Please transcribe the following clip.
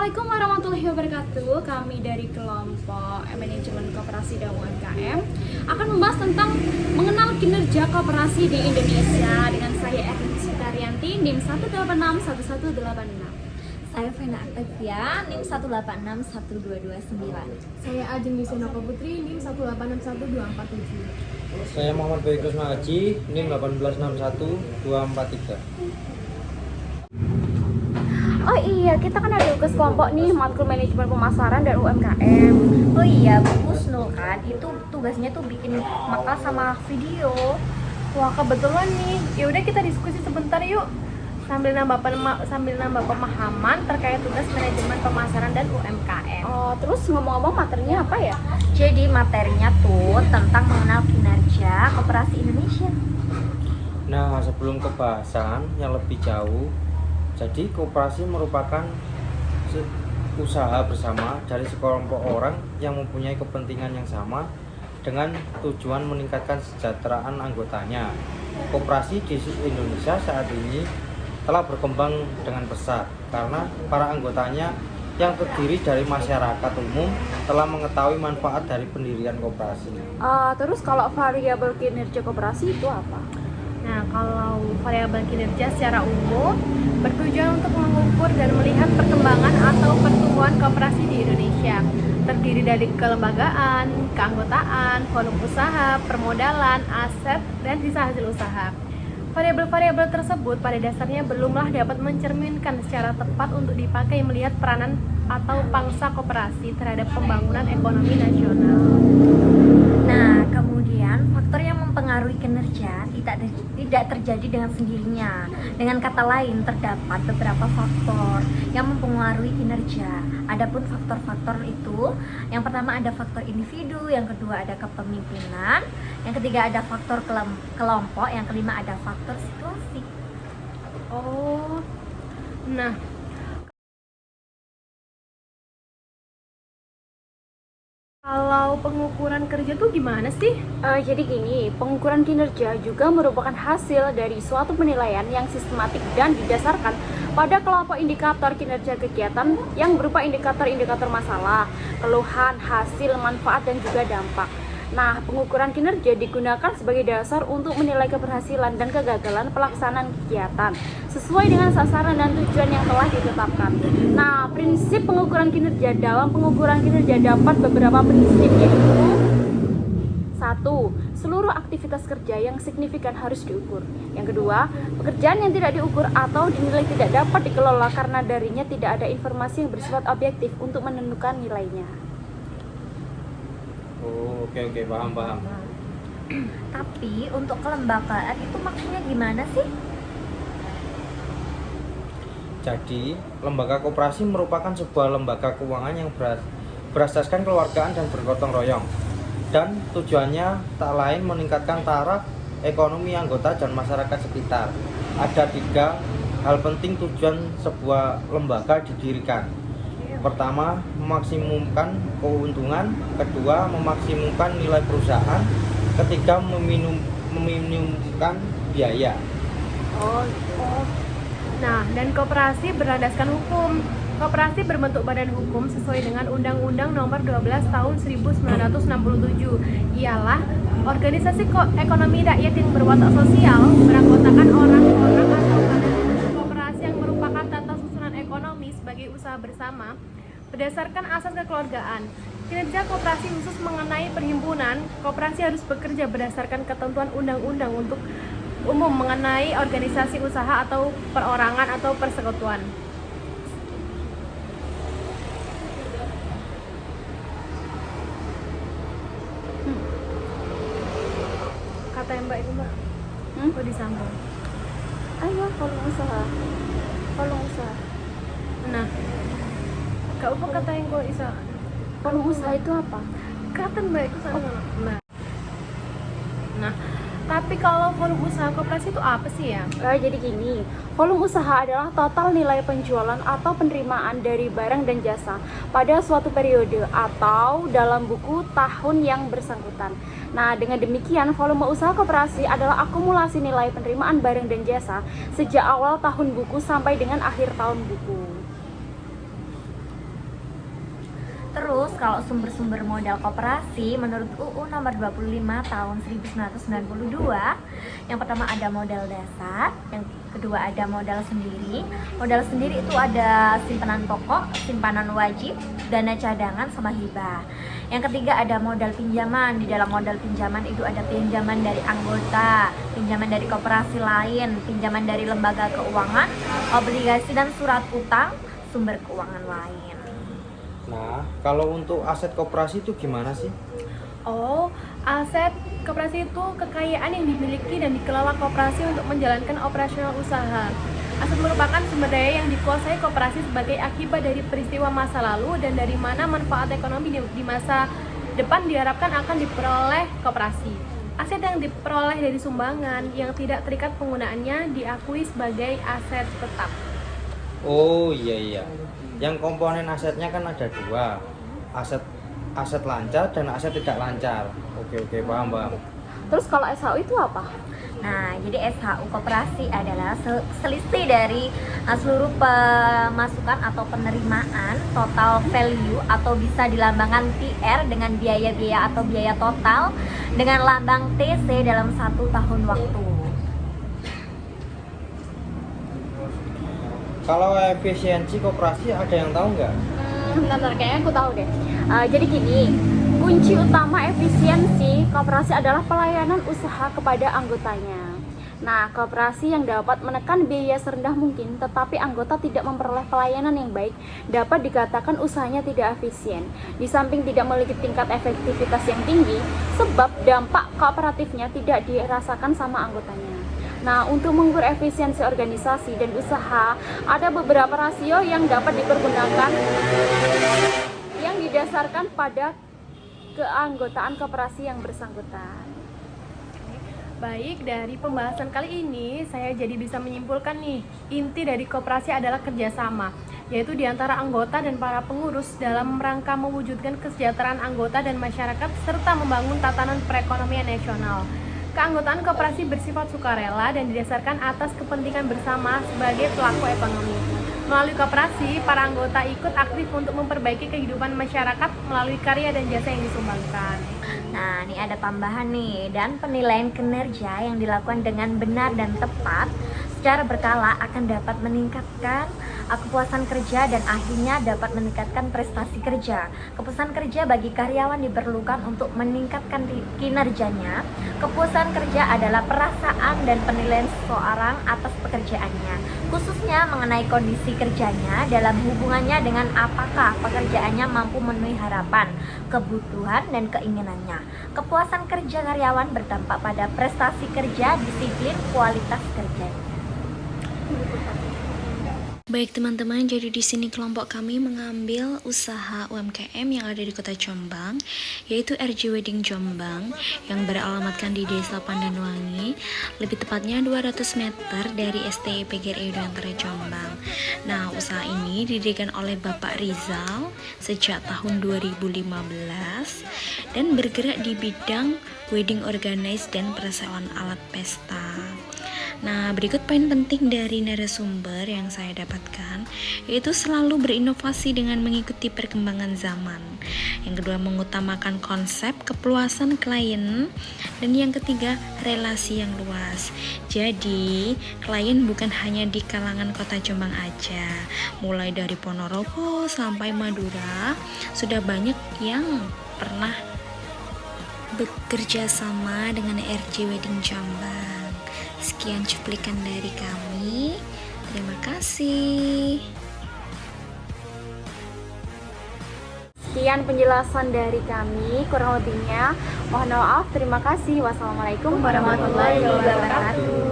Assalamualaikum warahmatullahi wabarakatuh. Kami dari kelompok manajemen koperasi dan UMKM akan membahas tentang mengenal kinerja koperasi di Indonesia dengan saya Erlin Sutarianti, NIM 1861186. Saya Vena Artevia, NIM 1861229. Saya Ajeng Yusinoko Putri, NIM 1861247. Saya Muhammad Bayi Kusma Haji, NIM 1861243. Oh iya, kita kan ada tugas kelompok nih, matkul manajemen pemasaran dan UMKM. Oh iya, Bu Kusnul kan, itu tugasnya tuh bikin makal sama video. Wah, kebetulan nih. Ya udah kita diskusi sebentar yuk. Sambil nambah pemahaman terkait tugas manajemen pemasaran dan UMKM. Oh, terus ngomong-ngomong materinya apa ya? Jadi materinya tuh tentang mengenal kinerja koperasi Indonesia. Nah, sebelum ke bahasan yang lebih jauh, jadi koperasi merupakan usaha bersama dari sekelompok orang yang mempunyai kepentingan yang sama dengan tujuan meningkatkan kesejahteraan anggotanya. Koperasi di Indonesia saat ini telah berkembang dengan pesat karena para anggotanya yang terdiri dari masyarakat umum telah mengetahui manfaat dari pendirian koperasi. Terus kalau variabel kinerja koperasi itu apa? Nah, kalau variabel kinerja secara umum bertujuan untuk mengukur dan melihat perkembangan atau pertumbuhan koperasi di Indonesia. Terdiri dari kelembagaan, keanggotaan, volume usaha, permodalan, aset, dan sisa hasil usaha. Variabel-variabel tersebut pada dasarnya belumlah dapat mencerminkan secara tepat untuk dipakai melihat peranan atau pangsa koperasi terhadap pembangunan ekonomi nasional. Nah, kemudian faktor yang mempengaruhi kinerja tidak terjadi dengan sendirinya. Dengan kata lain, terdapat beberapa faktor yang mempengaruhi kinerja. Adapun faktor-faktor itu, yang pertama ada faktor individu, yang kedua ada kepemimpinan, yang ketiga ada faktor kelompok, yang kelima ada faktor situasi. Oh, nah, kalau pengukuran kerja tuh gimana sih? Jadi gini, pengukuran kinerja juga merupakan hasil dari suatu penilaian yang sistematik dan didasarkan pada kelompok indikator kinerja kegiatan yang berupa indikator-indikator masalah, keluhan, hasil, manfaat, dan juga dampak. Nah, pengukuran kinerja digunakan sebagai dasar untuk menilai keberhasilan dan kegagalan pelaksanaan kegiatan sesuai dengan sasaran dan tujuan yang telah ditetapkan. Nah, prinsip pengukuran kinerja dalam pengukuran kinerja dapat beberapa prinsip, yaitu 1. Seluruh aktivitas kerja yang signifikan harus diukur. Yang kedua, pekerjaan yang tidak diukur atau dinilai tidak dapat dikelola karena darinya tidak ada informasi yang bersifat objektif untuk menentukan nilainya. Oh, oke, paham. Tapi untuk kelembagaan itu maksudnya gimana sih? Jadi, lembaga koperasi merupakan sebuah lembaga keuangan yang berasaskan keluargaan dan bergotong royong. Dan tujuannya tak lain meningkatkan taraf ekonomi anggota dan masyarakat sekitar. Ada 3 hal penting tujuan sebuah lembaga didirikan. Pertama, memaksimumkan keuntungan. Kedua, memaksimumkan nilai perusahaan. Ketiga, meminimumkan biaya. Oh. Nah, dan koperasi berlandaskan hukum. Koperasi berbentuk badan hukum sesuai dengan Undang-Undang Nomor 12 Tahun 1967. Ialah organisasi ekonomi rakyat yang berwatak sosial, beranggotakan orang-orang atau badan koperasi yang merupakan tata susunan ekonomi sebagai usaha bersama berdasarkan asas kekeluargaan. Kinerja koperasi khusus mengenai perhimpunan, koperasi harus bekerja berdasarkan ketentuan undang-undang untuk umum mengenai organisasi usaha atau perorangan atau persekutuan. Kata yang mbak itu mbak, kok disambung? Ayo, volume usaha. Nah, gak apa kata yang kok bisa. Volume usaha itu apa? Kata mbak itu sama. Nah, tapi kalau volume usaha koperasi itu apa sih ya? Jadi gini, volume usaha adalah total nilai penjualan atau penerimaan dari barang dan jasa pada suatu periode atau dalam buku tahun yang bersangkutan. Nah, dengan demikian volume usaha koperasi adalah akumulasi nilai penerimaan barang dan jasa sejak awal tahun buku sampai dengan akhir tahun buku. Terus kalau sumber-sumber modal koperasi menurut UU nomor 25 tahun 1992, yang pertama ada modal dasar, yang kedua ada modal sendiri. Modal sendiri itu ada simpanan pokok, simpanan wajib, dana cadangan, sama hibah. Yang ketiga ada modal pinjaman. Di dalam modal pinjaman itu ada pinjaman dari anggota, pinjaman dari koperasi lain, pinjaman dari lembaga keuangan, obligasi dan surat utang, sumber keuangan lain. Nah, kalau untuk aset koperasi itu gimana sih? Oh, aset koperasi itu kekayaan yang dimiliki dan dikelola koperasi untuk menjalankan operasional usaha. Aset merupakan sumber daya yang dikuasai koperasi sebagai akibat dari peristiwa masa lalu dan dari mana manfaat ekonomi di masa depan diharapkan akan diperoleh koperasi. Aset yang diperoleh dari sumbangan yang tidak terikat penggunaannya diakui sebagai aset tetap. Oh iya. Yang komponen asetnya kan ada dua, aset lancar dan aset tidak lancar. Oke, paham. Terus kalau SHU itu apa? Nah, jadi SHU koperasi adalah selisih dari seluruh pemasukan atau penerimaan total value atau bisa dilambangkan TR dengan biaya-biaya atau biaya total dengan lambang TC dalam 1 tahun waktu. Kalau efisiensi koperasi ada yang tahu nggak? Bentar, kayaknya aku tahu deh. Jadi gini, kunci utama efisiensi koperasi adalah pelayanan usaha kepada anggotanya. Nah, koperasi yang dapat menekan biaya serendah mungkin tetapi anggota tidak memperoleh pelayanan yang baik dapat dikatakan usahanya tidak efisien. Di samping tidak memiliki tingkat efektivitas yang tinggi sebab dampak kooperatifnya tidak dirasakan sama anggotanya. Nah, untuk mengukur efisiensi organisasi dan usaha, ada beberapa rasio yang dapat dipergunakan yang didasarkan pada keanggotaan koperasi yang bersangkutan. Baik, dari pembahasan kali ini saya jadi bisa menyimpulkan nih, inti dari koperasi adalah kerjasama, yaitu di antara anggota dan para pengurus dalam rangka mewujudkan kesejahteraan anggota dan masyarakat serta membangun tatanan perekonomian nasional. Keanggotaan koperasi bersifat sukarela dan didasarkan atas kepentingan bersama sebagai pelaku ekonomi. Melalui koperasi, para anggota ikut aktif untuk memperbaiki kehidupan masyarakat melalui karya dan jasa yang disumbangkan. Nah, ini ada tambahan nih, dan penilaian kinerja yang dilakukan dengan benar dan tepat secara berkala akan dapat meningkatkan kepuasan kerja dan akhirnya dapat meningkatkan prestasi kerja. Kepuasan kerja bagi karyawan diperlukan untuk meningkatkan kinerjanya. Kepuasan kerja adalah perasaan dan penilaian seseorang atas pekerjaannya, khususnya mengenai kondisi kerjanya dalam hubungannya dengan apakah pekerjaannya mampu memenuhi harapan, kebutuhan, dan keinginannya. Kepuasan kerja karyawan berdampak pada prestasi kerja, disiplin, kualitas kerjanya. Baik teman-teman, jadi di sini kelompok kami mengambil usaha UMKM yang ada di Kota Jombang, yaitu RJ Wedding Jombang yang beralamatkan di Desa Pandanwangi, lebih tepatnya 200 meter dari STI PGRI Udayantara Jombang. Nah, usaha ini didirikan oleh Bapak Rizal sejak tahun 2015 dan bergerak di bidang wedding organize dan persewaan alat pesta. Nah, berikut poin penting dari narasumber yang saya dapatkan, yaitu selalu berinovasi dengan mengikuti perkembangan zaman. Yang kedua, mengutamakan konsep kepuasan klien. Dan yang ketiga, relasi yang luas. Jadi, klien bukan hanya di kalangan Kota Jombang aja. Mulai dari Ponorogo sampai Madura, sudah banyak yang pernah bekerja sama dengan RJ Wedding Jombang. Sekian cuplikan dari kami. Terima kasih. Sekian penjelasan dari kami. Kurang lebihnya mohon maaf. Terima kasih. Wassalamualaikum warahmatullahi wabarakatuh.